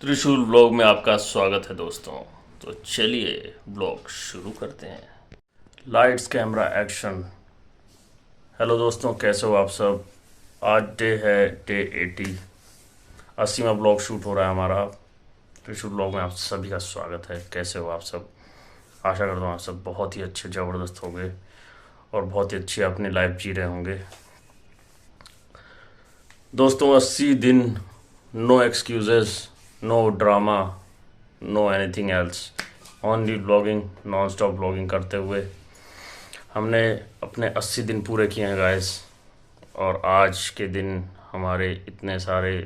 त्रिशूल ब्लॉग में आपका स्वागत है दोस्तों। तो चलिए ब्लॉग शुरू करते हैं। Lights camera action. हेलो दोस्तों, कैसे हो आप सब। आज डे है डे 80वां ब्लॉग शूट हो रहा है हमारा। त्रिशूल ब्लॉग में आप सभी का स्वागत है। कैसे हो आप सब। आशा करता हूँ आप सब बहुत ही अच्छे ज़बरदस्त होंगे और बहुत ही अच्छी अपनी लाइफ जी रहे होंगे। दोस्तों 80 दिन, no excuses, no drama, no anything else, only blogging, non stop blogging करते हुए हमने अपने 80 दिन पूरे किए हैं गाइस। और आज के दिन हमारे इतने सारे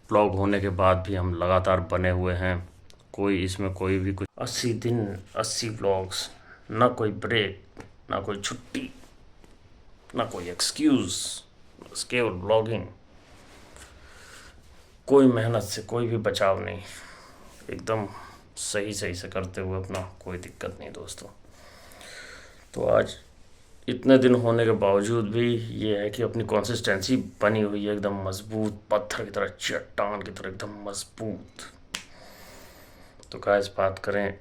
ब्लॉग होने के बाद भी हम लगातार बने हुए हैं। कोई इसमें कोई भी कुछ 80 दिन 80 ब्लॉग्स, ना कोई ब्रेक, ना कोई छुट्टी, ना कोई एक्सक्यूज़, बस केवल ब्लॉगिंग। कोई मेहनत से कोई भी बचाव नहीं, एकदम सही सही से करते हुए अपना, कोई दिक्कत नहीं दोस्तों। तो आज इतने दिन होने के बावजूद भी ये है कि अपनी कंसिस्टेंसी बनी हुई है एकदम मजबूत, पत्थर की तरह, चट्टान की तरह एकदम मजबूत। तो गाइस बात करें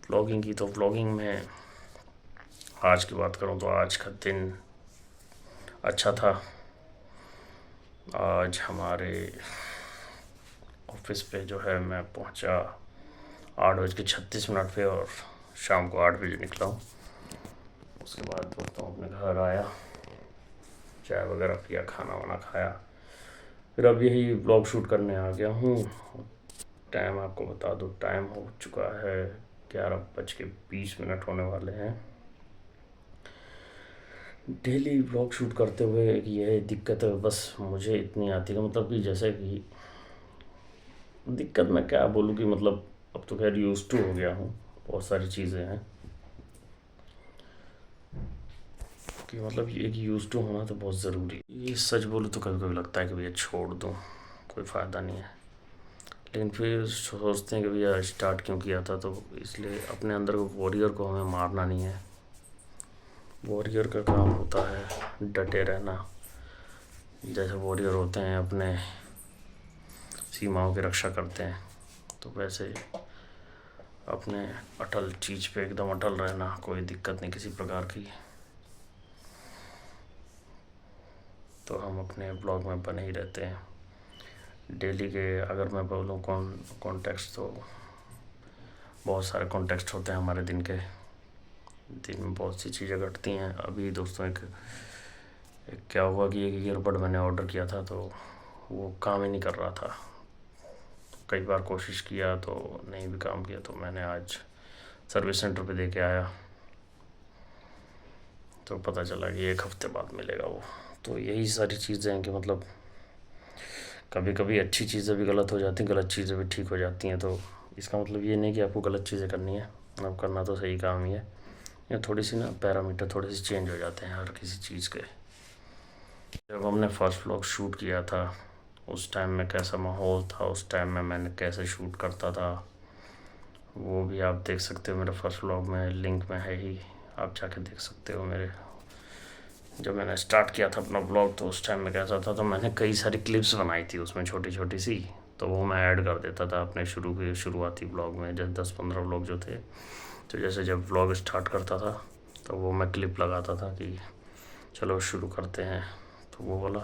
ब्लॉगिंग की, तो ब्लॉगिंग में आज की बात करूं तो आज का दिन अच्छा था। आज हमारे ऑफिस पे जो है मैं पहुंचा 8:36 पे और शाम को 8 बजे निकला हूँ। उसके बाद दोस्तों अपने घर आया, चाय वगैरह पिया, खाना वाना खाया, फिर अब यही ब्लॉग शूट करने आ गया हूँ। टाइम आपको बता दूँ, टाइम हो चुका है 11:20 होने वाले हैं। डेली ब्लॉग शूट करते हुए एक ये दिक्कत है बस मुझे इतनी आती है, मतलब कि जैसे कि दिक्कत मैं क्या बोलूँ कि मतलब अब तो खैर यूज टू हो गया हूँ। बहुत सारी चीज़ें हैं कि मतलब एक यूज टू होना तो बहुत ज़रूरी है। ये सच बोलूँ तो कभी कभी लगता है कि भैया छोड़ दूँ, कोई फ़ायदा नहीं है। लेकिन फिर सोचते हैं कि भैया स्टार्ट क्यों किया था, तो इसलिए अपने अंदर को वॉरियर को हमें मारना नहीं है। वॉरियर का काम होता है डटे रहना। जैसे वॉरियर होते हैं अपने सीमाओं की रक्षा करते हैं, तो वैसे अपने अटल चीज़ पे एकदम अटल रहना, कोई दिक्कत नहीं किसी प्रकार की। तो हम अपने ब्लॉग में बने ही रहते हैं। डेली के अगर मैं बोलूँ कॉन्टेक्स्ट, तो बहुत सारे कॉन्टेक्स्ट होते हैं हमारे दिन के। दिन में बहुत सी चीज़ें घटती हैं। अभी दोस्तों एक क्या हुआ कि एक ईयरबड मैंने ऑर्डर किया था तो वो काम ही नहीं कर रहा था। कई बार कोशिश किया तो नहीं भी काम किया, तो मैंने आज सर्विस सेंटर पे दे के आया, तो पता चला कि 1 हफ्ते बाद मिलेगा वो। तो यही सारी चीज़ें हैं कि मतलब कभी कभी अच्छी चीज़ें भी गलत हो जाती हैं, गलत चीज़ें भी ठीक हो जाती हैं। तो इसका मतलब ये नहीं कि आपको गलत चीज़ें करनी है, अब करना तो सही काम ही है। या थोड़ी सी ना पैरामीटर थोड़े से चेंज हो जाते हैं हर किसी चीज़ के। जब हमने फर्स्ट व्लॉग शूट किया था उस टाइम में कैसा माहौल था, उस टाइम में मैंने कैसे शूट करता था, वो भी आप देख सकते हो मेरे फर्स्ट व्लॉग में, लिंक में है ही, आप जाके देख सकते हो मेरे। जब मैंने स्टार्ट किया था अपना ब्लॉग तो उस टाइम में कैसा था, तो मैंने कई सारी क्लिप्स बनाई थी उसमें छोटी छोटी सी, तो वो मैं ऐड कर देता था अपने शुरुआती ब्लॉग में, जैसे 10-15 ब्लॉग जो थे। तो जैसे जब ब्लॉग स्टार्ट करता था तो वो मैं क्लिप लगाता था कि चलो शुरू करते हैं, तो वो वाला।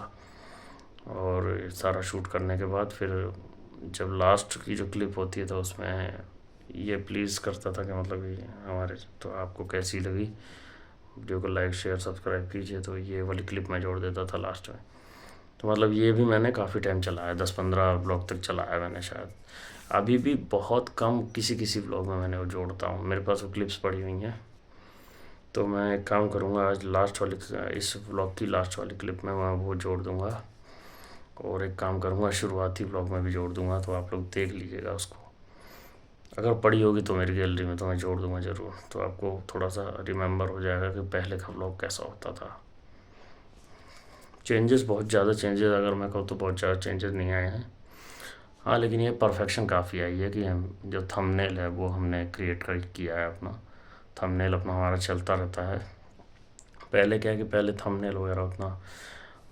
और सारा शूट करने के बाद फिर जब लास्ट की जो क्लिप होती है तो उसमें ये प्लीज़ करता था कि मतलब ये हमारे, तो आपको कैसी लगी, वीडियो को लाइक शेयर सब्सक्राइब कीजिए, तो ये वाली क्लिप मैं जोड़ देता था लास्ट में। तो मतलब ये भी मैंने काफ़ी टाइम चलाया, 10-15 ब्लॉग तक चलाया मैंने शायद। अभी भी बहुत कम किसी किसी ब्लॉग में मैंने वो जोड़ता हूँ, मेरे पास वो क्लिप्स पड़ी हुई हैं। तो मैं एक काम करूँगा, आज लास्ट वाली, इस ब्लॉग की लास्ट वाली क्लिप में मैं वो जोड़ दूँगा, और एक काम करूँगा शुरुआती ब्लॉग में भी जोड़ दूँगा, तो आप लोग देख लीजिएगा उसको। अगर पड़ी होगी तो मेरी गैलरी में तो मैं जोड़ दूँगा ज़रूर, तो आपको थोड़ा सा रिमेंबर हो जाएगा कि पहले का ब्लॉग कैसा होता था। चेंजेस बहुत ज़्यादा, चेंजेस अगर मैं कहूँ तो बहुत ज़्यादा चेंजेस नहीं आए हैं। हाँ लेकिन ये परफेक्शन काफ़ी आई है कि हम जो थंबनेल है वो हमने क्रिएट कर किया है अपना। थंबनेल अपना हमारा चलता रहता है। पहले क्या है कि पहले थंबनेल वगैरह उतना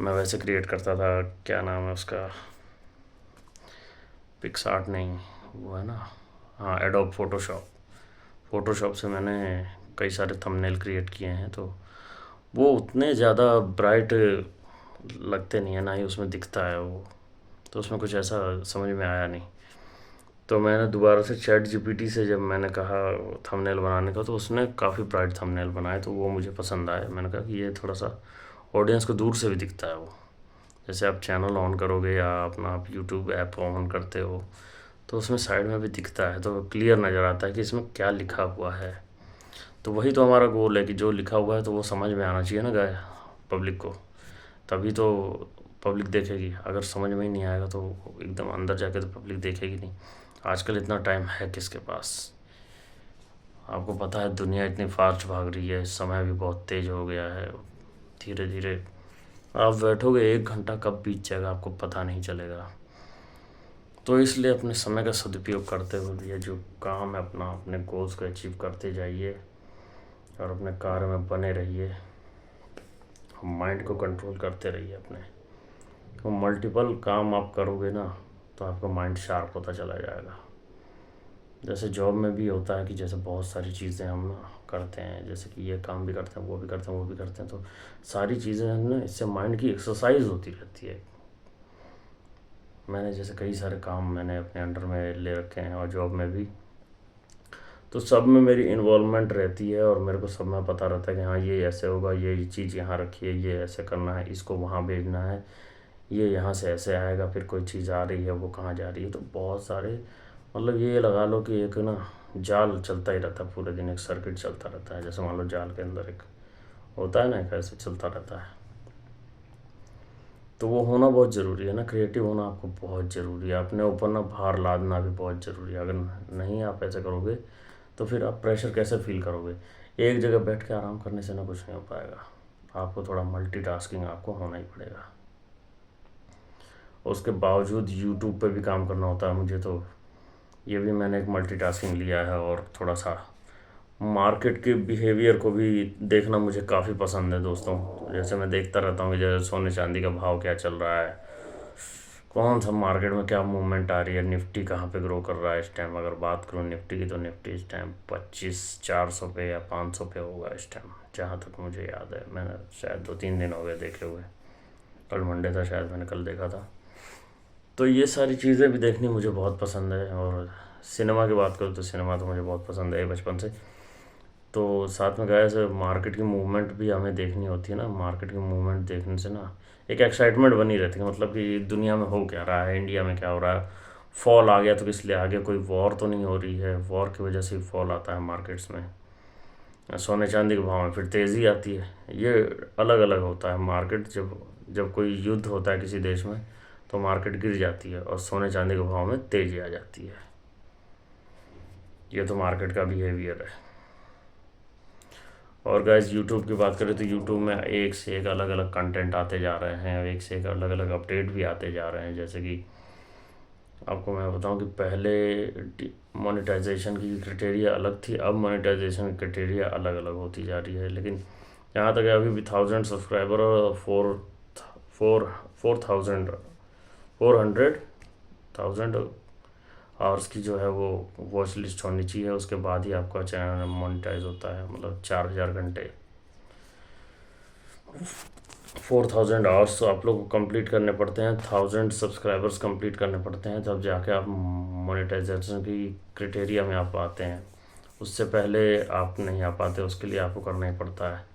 मैं वैसे क्रिएट करता था, क्या नाम है उसका, पिक्सआर्ट नहीं, वो है ना, हाँ एडोब फ़ोटोशॉप से मैंने कई सारे थंबनेल क्रिएट किए हैं। तो वो उतने ज़्यादा ब्राइट लगते नहीं है, ना ही उसमें दिखता है वो, तो उसमें कुछ ऐसा समझ में आया नहीं। तो मैंने दोबारा से चैट जीपीटी से जब मैंने कहा थंबनेल बनाने का, तो उसने काफ़ी ब्राइट थंबनेल बनाए, तो वो मुझे पसंद आए। मैंने कहा कि ये थोड़ा सा ऑडियंस को दूर से भी दिखता है वो। जैसे आप चैनल ऑन करोगे या अपना आप यूट्यूब ऐप ऑन करते हो, तो उसमें साइड में भी दिखता है, तो क्लियर नज़र आता है कि इसमें क्या लिखा हुआ है। तो वही तो हमारा गोल है कि जो लिखा हुआ है तो वो समझ में आना चाहिए ना गाय पब्लिक को, तभी तो पब्लिक देखेगी। अगर समझ में ही नहीं आएगा तो एकदम अंदर जाके तो पब्लिक देखेगी नहीं। आजकल इतना टाइम है किसके पास? आपको पता है दुनिया इतनी फास्ट भाग रही है, समय भी बहुत तेज़ हो गया है। धीरे धीरे आप बैठोगे 1 घंटा कब बीत जाएगा आपको पता नहीं चलेगा। तो इसलिए अपने समय का सदुपयोग करते हुए ये जो काम है अपना, अपने गोल्स को अचीव करते जाइए और अपने कार्य में बने रहिए। माइंड को कंट्रोल करते रहिए अपने। तो मल्टीपल काम आप करोगे ना, तो आपका माइंड शार्प होता चला जाएगा। जैसे जॉब में भी होता है कि जैसे बहुत सारी चीज़ें हम करते हैं, जैसे कि ये काम भी करते हैं, वो भी करते हैं, वो भी करते हैं, तो सारी चीज़ें ना इससे माइंड की एक्सरसाइज होती रहती है। मैंने जैसे कई सारे काम मैंने अपने अंडर में ले रखे हैं और जॉब में भी, तो सब में मेरी इन्वॉल्वमेंट रहती है और मेरे को सब में पता रहता है कि हाँ ये ऐसे होगा, ये चीज़ यहाँ रखी है, ये ऐसे करना है, इसको वहाँ भेजना है, ये यहाँ से ऐसे आएगा, फिर कोई चीज़ आ रही है वो कहाँ जा रही है। तो बहुत सारे मतलब ये लगा लो कि एक ना जाल चलता ही रहता है पूरे दिन, एक सर्किट चलता रहता है। जैसे मान लो जाल के अंदर एक होता है ना, एक ऐसे चलता रहता है। तो वो होना बहुत ज़रूरी है ना, क्रिएटिव होना आपको बहुत ज़रूरी है। अपने ऊपर ना भार लादना भी बहुत ज़रूरी है। अगर नहीं आप ऐसे करोगे तो फिर आप प्रेशर कैसे फील करोगे? एक जगह बैठ के आराम करने से ना कुछ नहीं हो पाएगा। आपको थोड़ा मल्टीटास्किंग आपको होना ही पड़ेगा। उसके बावजूद यूट्यूब पे भी काम करना होता है मुझे, तो ये भी मैंने एक मल्टीटास्किंग लिया है। और थोड़ा सा मार्केट के बिहेवियर को भी देखना मुझे काफ़ी पसंद है दोस्तों। जैसे मैं देखता रहता हूँ कि जैसे सोने चांदी का भाव क्या चल रहा है, कौन सा मार्केट में क्या मूवमेंट आ रही है, निफ्टी कहाँ पे ग्रो कर रहा है इस टाइम। अगर बात करूँ निफ्टी की, तो निफ्टी इस टाइम 25,400 पे या 500 पे होगा इस टाइम, जहाँ तक मुझे याद है। मैंने शायद 2-3 दिन हो गए देखे हुए, कल मंडे था शायद, मैंने कल देखा था। तो ये सारी चीज़ें भी देखनी मुझे बहुत पसंद है। और सिनेमा की बात करूँ तो सिनेमा तो मुझे बहुत पसंद है बचपन से। तो साथ में गए से मार्केट की मूवमेंट भी हमें देखनी होती है ना। मार्केट की मूवमेंट देखने से ना एक एक्साइटमेंट बनी रहती है, मतलब कि दुनिया में हो क्या रहा है, इंडिया में क्या हो रहा है। फॉल आ गया तो किस लिए आ गया? कोई वॉर तो नहीं हो रही है, वॉर की वजह से ही फॉल आता है मार्केट्स में। सोने चांदी के भाव में फिर तेज़ी आती है। ये अलग अलग होता है मार्केट। जब जब कोई युद्ध होता है किसी देश में, तो मार्केट गिर जाती है और सोने चांदी के भाव में तेज़ी आ जाती है। ये तो मार्केट का बिहेवियर है। और गाइस यूट्यूब की बात करें तो यूट्यूब में एक से एक अलग अलग कंटेंट आते जा रहे हैं, एक से एक अलग अलग अपडेट भी आते जा रहे हैं। जैसे कि आपको मैं बताऊं कि पहले मोनेटाइजेशन की क्राइटेरिया अलग थी, अब मोनेटाइजेशन की क्राइटेरिया अलग अलग होती जा रही है। लेकिन यहाँ तक है अभी भी 1,000 सब्सक्राइबर और 400,000 आवर्स की जो है वो वॉच लिस्ट होनी चाहिए। उसके बाद ही आपका चैनल मोनेटाइज होता है, मतलब 4,000 घंटे, 4,000 आवर्स आप लोग को कंप्लीट करने पड़ते हैं, 1,000 सब्सक्राइबर्स कंप्लीट करने पड़ते हैं, तब जाके आप मोनेटाइजेशन की क्राइटेरिया में आप आते हैं। उससे पहले आप नहीं आ पाते, उसके लिए आपको करना ही पड़ता है।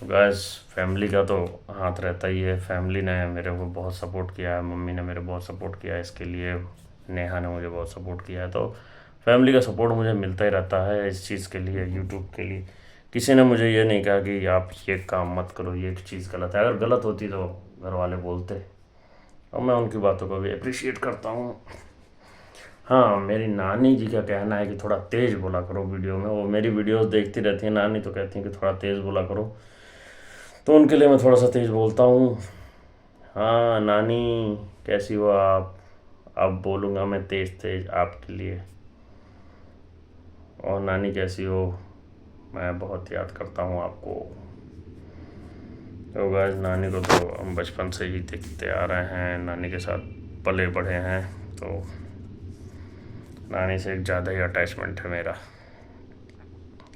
गैस फैमिली का तो हाथ रहता ही है। फैमिली ने मेरे को बहुत सपोर्ट किया है, मम्मी ने मेरे बहुत सपोर्ट किया है इसके लिए, नेहा ने मुझे बहुत सपोर्ट किया है। तो फैमिली का सपोर्ट मुझे मिलता ही रहता है इस चीज़ के लिए, यूट्यूब के लिए। किसी ने मुझे ये नहीं कहा कि आप ये काम मत करो, ये चीज़ गलत है। अगर गलत होती तो घर वाले बोलते, और मैं उनकी बातों को भी अप्रिशिएट करता हूँ। हाँ, मेरी नानी जी का कहना है कि थोड़ा तेज़ बोला करो वीडियो में। वो मेरी वीडियोस देखती रहती हैं नानी, तो कहती हैं कि थोड़ा तेज़ बोला करो, तो उनके लिए मैं थोड़ा सा तेज़ बोलता हूँ। हाँ नानी, कैसी हो आप? अब बोलूँगा मैं तेज़ तेज़ आपके लिए। और नानी कैसी हो? मैं बहुत याद करता हूँ आपको। तो गाइस नानी को तो हम बचपन से ही देखते आ रहे हैं, नानी के साथ पले बढ़े हैं, तो नानी से एक ज़्यादा ही अटैचमेंट है मेरा।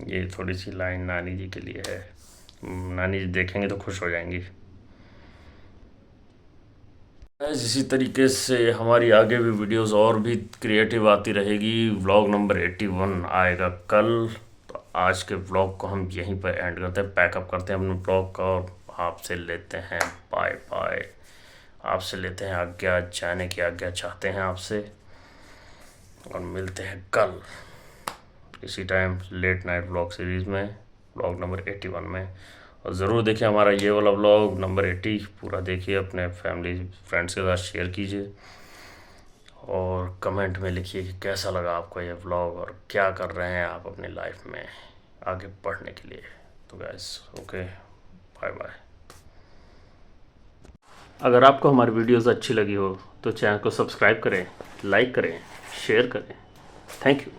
ये थोड़ी सी लाइन नानी जी के लिए है, नानी जी देखेंगे तो खुश हो जाएंगी। इसी तरीके से हमारी आगे भी वीडियोस और भी क्रिएटिव आती रहेगी। व्लॉग नंबर 81 आएगा कल। तो आज के व्लॉग को हम यहीं पर एंड करते हैं, पैकअप करते हैं अपने व्लॉग का और आपसे लेते हैं बाय बाय। आपसे लेते हैं आज्ञा, जाने की आज्ञा चाहते हैं आपसे, और मिलते हैं कल इसी time late night vlog series में, व्लॉग नंबर 81 में। और ज़रूर देखिए हमारा ये वाला व्लॉग नंबर 80 पूरा देखिए, अपने फैमिली फ्रेंड्स के साथ शेयर कीजिए और कमेंट में लिखिए कि कैसा लगा आपको ये व्लॉग और क्या कर रहे हैं आप अपनी लाइफ में आगे बढ़ने के लिए। तो गाइस ओके, बाय बाय। अगर आपको हमारी वीडियोस अच्छी लगी हो तो चैनल को सब्सक्राइब करें, लाइक करें, शेयर करें। Thank you.